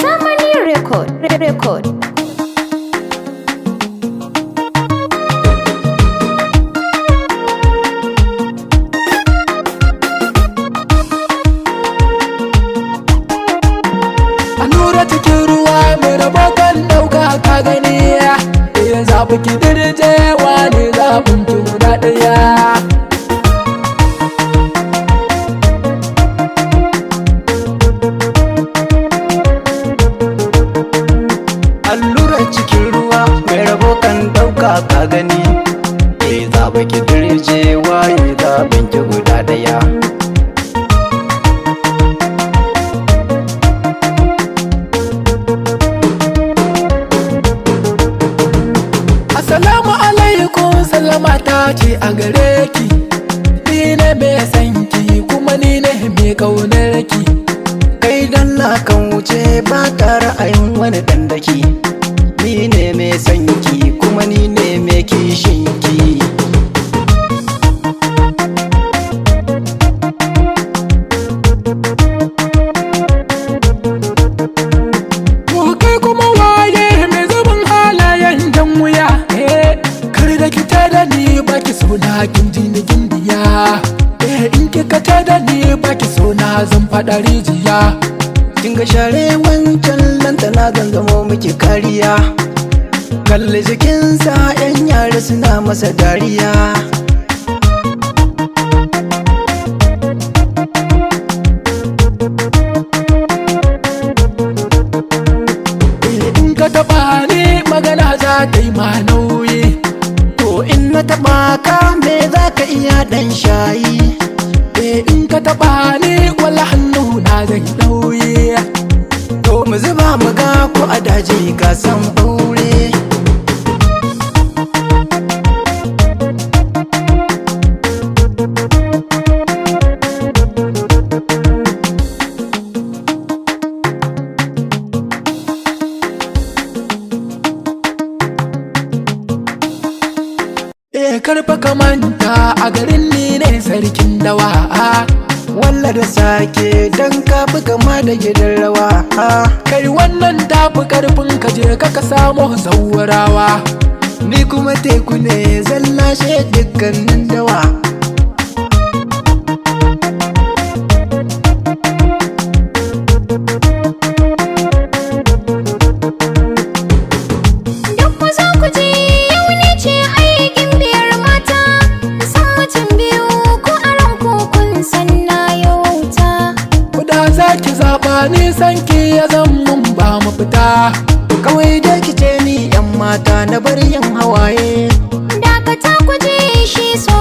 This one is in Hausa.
Zamani record. Allura cikin ruwa mai rabo kan dauka ka gani, iya zaɓi ki dirjewa ne zaɓin ki guda ɗaya. Allura cikin ruwa mai rabo kan dauka ka gani, iya zaɓi ki dirjewa ne zaɓin ki guda ɗaya. Assalamu alaikum, sallama ta ce a gare ki. Ni ne mai san ki kuma ni ne mai kaunar ki. Kai dan na kan wuce ba ta ra'ayin wani dandaki. Ni ne mai son ki kuma ni ne mai kishin ki. To kai kuma waye mai zubin halayen jan wuya, kar da ki ta da ni baki sona kin ji ni gindiya. In kika ta da ni baki sona zan faɗa rijiya. Kin ga share wancan lantana zan zamo miki kariya. Kalli jikinsa 'yan yara suna masa dariya. In ka taɓa ni magana za ta yi ma nauyi. To in na taɓa ka me za ka iya ɗan shayi. In ka taɓa ni wala hannu na zai nauyi. To mu zuba mu ga ko a daji ka san ɓaure. Karfa ka manta a garin ni ne sarkin dawa. Walla da sake dan ka fi kama da gidan rawa. Kai wannan tafi karfin ka je ka samo zawarawa. Ni kuma teku ne zan lashe dukkanin dawa. Duk ku zo ku ji yau ne ce aikin biyar mata. San mutum biyu ko a ranku kun san na yauta. Kuda za ki zaɓa nisan ki ya zan mun ba mu fita. Kawai da ki ce ni 'yan mata na bar yin hawaye. Dakata ku ji shi so